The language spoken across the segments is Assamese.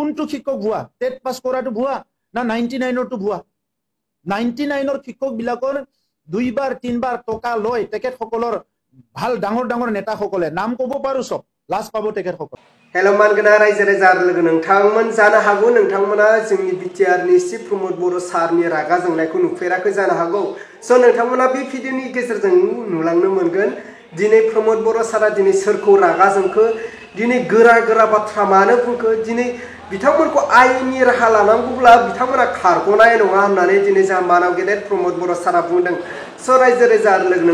কোনটো শিক্ষক ভুয়া টেট পাস কৰাটো ভুয়া না 99 টো ভুয়া 99 শিক্ষক বিলাকৰ দুইবাৰ তিনবাৰ টকা লৈ তেখেত সকলৰ ভাল ডাঙৰ ডাঙৰ নেতা সকলে নাম কব পাৰো সব লাজ পাব তেখেত সকল हेलो मानगोना रायजो राजा लोगो नोंथांमोन जानो हागौ नोंथांमोना जोंनि बिटिआरनि चिफ प्रमोद बर' सारनि रागा जोंनायखौ नुफेराखै जानो हागौ स' नोंथांमोना बे भिडिअनि गेजेरजों नुलांनो मोनगोन दिनै प्रमोद बर' सारा दिनै सोरखौ रागा जोंखो दिनै गोरा गोरा बाथ्रा मानो बुंखो दिनै बिथांमोनखौ आयेननि राहा लानांगौब्ला बिथांमोना खारग'नाय नङा होननानै दिनै जोंहा मानाव गेदेर प्रमोद बर' सारा बुंदों स' रायजो राजा लोगो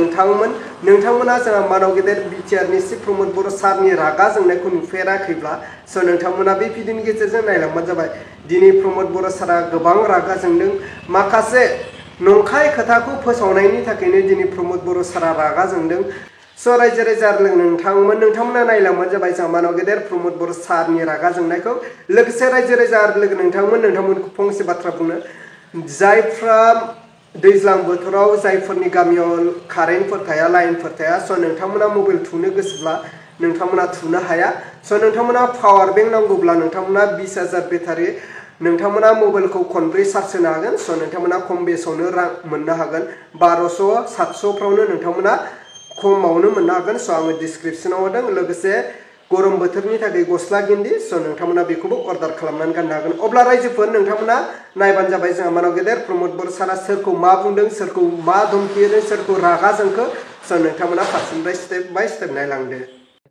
नोंथांमोना जोंहा मानाव गेदेर बिटिआरनि चिफ प्रमोद बर' सारनि रागा जोंनायखौ नुफेराखैब्ला स' नोंथांमोना बे भिडिअनि गेजेरजों नायलांबानो जाबाय दिनै प्रमोद बर' सारा गोबां रागा जोंदों माखासे नंखाय खोथाखौ फोसावनायनि थाखायनो दिनै प्रमोद बर' सारा रागा जोंदों स' रायजो राजा लोगो नोंथांमोना नायलांबानो जाबाय जोंहा मानाव गेदेर प्रमोद बर' सारनि रागा जोंनायखौ लोगोसे रायजो राजा लोगो नोंथांमोनखौ फंसे बाथ्रा बुंनो जायफ्रा दैज्लां बोथोराव जायफोरनि गामियाव कारेन्टफोर थाया लाइनफोर थाया स' नोंथांमोना मबाइल थुनो गोसोब्ला नोंथांमोना थुनो हाया स' नोंथांमोना पावार बैंक नांगौब्ला नोंथांमोना 20,000 बेटारि नोंथांमोना मबाइलखौ खनब्रै चार्ज होनो हागोन स' नोंथांमोना खम बेसेनावनो रां मोननो हागोन 1200 700 फ्रावनो नोंथांमोना खमावनो मोननो हागोन स' आङो डिसक्रिपशनाव होदों लोगोसे गरम बोथोरनि थाखाय गस्ला गिन्दि स' नोंथांमोना बेखौबो अर्डार खालामनानै गाननो हागोन अब्ला रायजोफोर नोंथांमोना नायबानो जाबाय जोंहा मानाव गेदेर प्रमोद बर' सारा सोरखौ मा बुंदों सोरखौ मा धमकि होदों सोरखौ रागा जोंखो स' नोंथांमोना फारसेनिफ्राय स्टेप बाय स्टेप नायलांदो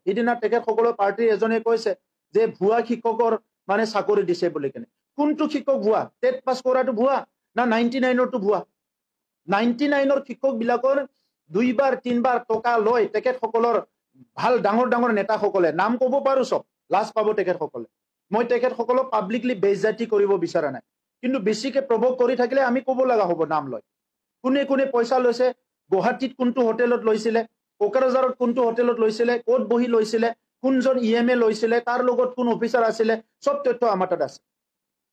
इदिना तेखেत সকলৰ পাৰ্টি এজনে কৈছে যে ভুয়া শিক্ষকৰ মানে চাকৰি দিছে বুলি কেনে কোনটো শিক্ষক ভুয়া টেট পাস কৰাটো ভুয়া না 99 টো ভুয়া 99 শিক্ষক বিলাকৰ দুইবাৰ তিনবাৰ টকা লৈ তেখেত সকলৰ ভাল ডাঙৰ ডাঙৰ নেতা সকলে নাম কব পাৰো সব লাজ পাব তেখেত সকলে মই তেখেত সকলক পাব্লিকলি বেইজ্জতি কৰিব বিচৰা নাই কিন্তু বেছিকে প্ৰভোগ কৰি থাকিলে আমি কব লগা হ'ব নাম লৈ কোনে কোনে পইচা লৈছে গুৱাহাটীত কোনটো হোটেলত লৈছিলে কোকৰাঝাৰত কোনটো হোটেলত লৈছিলে কোত বহি লৈছিলে কোনজন ইএমএ লৈছিলে তাৰ লগত কোন অফিচাৰ আছিলে সব তথ্য আমাৰ তাত আছে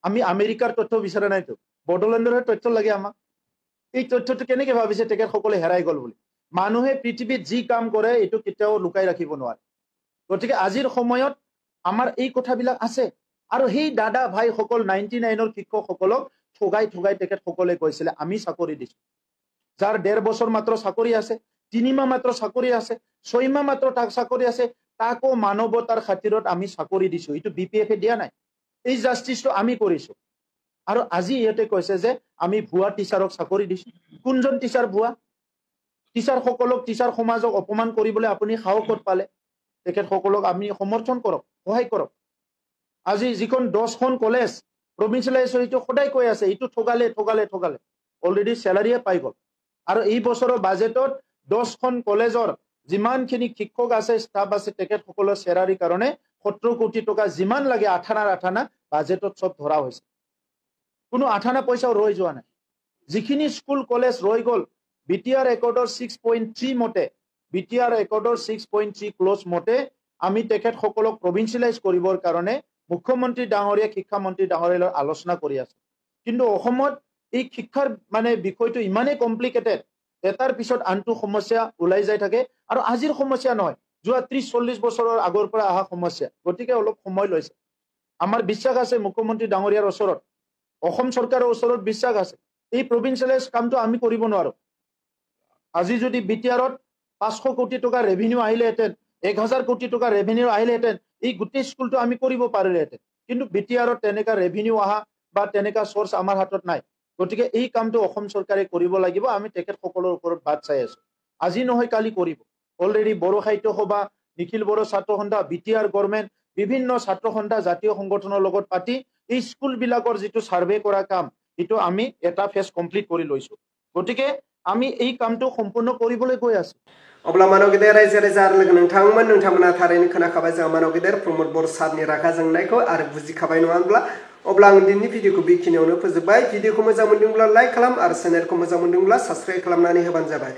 আমি আমেৰিকাৰ তথ্য বিচৰা নাইতো বডলেণ্ডৰ তথ্য লাগে আমাক এই তথ্যটো কেনেকৈ ভাবিছে তেখেত সকলে হেৰাই গল বুলি মানুহে পৃথিৱীত যি কাম কৰে এটো কেতিয়াও লুকাই ৰাখিব নোৱাৰে গতিকে আজিৰ সময়ত আমাৰ এই কথাবিলাক আছে আৰু সেই দাদা ভাই সকল 99 শিক্ষক সকলক ঠগাই তেখেত সকলে কৈছিলে আমি চাকৰি দিছো যাৰ 1.5 বছৰ মাত্ৰ চাকৰি আছে 3 মাহ মাত্ৰ চাকৰি আছে 6 মাহ মাত্ৰ তাক চাকৰি আছে তাকো মানৱতাৰ খাতিৰত আমি চাকৰি দিছো এটো বিপিএফে দিয়া নাই এই জাস্টিসটো আমি কৰিছো আৰু আজি ইয়াতে কৈছে যে আমি ভুয়া টিচাৰক চাকৰি দিছো কোনজন টিচাৰ ভুয়া টিচাৰ সকলক টিচাৰ সমাজক অপমান কৰিবলৈ আপুনি সাহস ক'ত পালে তেখেত সকলক আমি সমৰ্থন কৰক সহায় কৰক আজি যিখন 10খন কলেজ প্ৰভিন্সিয়েলাইজ হৈটো সদায় কৈ আছে ইটো ঠগালে অলৰেডি স্যালাৰিয়ে পাই গল আৰু এই বছৰৰ বাজেটত 10খন কলেজৰ যিমানখিনি শিক্ষক আছে ষ্টাফ আছে তেখেত সকলৰ স্যালাৰিৰ কাৰণে 70 কোটি টকা যিমান লাগে আঠানা বাজেটত সব ধৰা হৈছে কোনো আঠানা পইচাও ৰৈ যোৱা নাই যিখিনি স্কুল কলেজ ৰৈ গল বিটিআৰ ৰেকৰ্ডৰ 6.3 মতে বিটিআৰ ৰেকৰ্ডৰ 6.3 ক্লোজ মতে আমি তেখেত সকলক প্ৰভিন্সিয়েলাইজ কৰিবৰ কাৰণে মুখ্যমন্ত্ৰী ডাঙৰীয়া শিক্ষা মন্ত্ৰী ডাঙৰীয়াৰ আলোচনা কৰি আছে কিন্তু অসমত এই শিক্ষাৰ মানে বিষয়টো ইমানে কমপ্লিকেটেড এটাৰ পিছত আনটো সমস্যা ওলাই যায় থাকে আৰু আজিৰ সমস্যা নহয় যোৱা 30-40 বছৰৰ আগৰ পৰা আহা সমস্যা গতিকে অলপ সময় লৈছে আমাৰ বিশ্বাস আছে মুখ্যমন্ত্ৰী ডাঙৰীয়াৰ ওচৰত অসম চৰকাৰৰ ওচৰত বিশ্বাস আছে এই প্ৰভিন্সিয়েলাইজ কামটো আমি কৰিব নোৱাৰো আজি যদি বিটিআৰত 500 কোটি টকা ৰেভিনিউ আহিলেহেঁতেন 1000 কোটি টকা ৰেভিনিউ আহিলেহেঁতেন এই গোটেই স্কুলটো আমি কৰিব পাৰিলেহেঁতেন কিন্তু বিটিআৰত তেনেকা ৰেভিনিউ আহা বা তেনেকা সোৰ্স আমাৰ হাতত নাই গতিকে এই কামটো অসম চৰকাৰে কৰিব লাগিব আমি তেখেত সকলৰ ওপৰত বাদ চাই আছো আজি নহয় কালি কৰিব অলৰেডি বড়ো সাহিত্য সভা নিখিল বড়ো ছাত্ৰ সন্থা বিটিআৰ গভৰ্ণমেণ্ট বিভিন্ন ছাত্ৰ সন্থা জাতীয় সংগঠনৰ লগত পাতি এই স্কুল বিলাকৰ যিটো সাৰ্ভে কৰা কাম এটো আমি এটা ফেজ কমপ্লিট কৰি লৈছো গতিকে আমি এই কামটো সম্পূৰ্ণ কৰিবলৈ গৈ আছো अब्ला मानव गेदेर रायजो राजा लोगो नोंथांमोना थारैनो खोनाखाबाय जोंहा मानव गेदेर प्रमोद बर' सारनि रागा जोंनायखौ आरो बुजिखाबाय नङा होनब्ला अब्ला आं दिनैनि भिडिअखौ बेखिनियावनो फोजोबबाय भिडिअखौ मोजां मोनदोंब्ला लाइक खालाम आरो चेनेलखौ मोजां मोनदोंब्ला साबस्क्राइब खालामनानै होबानो जाबाय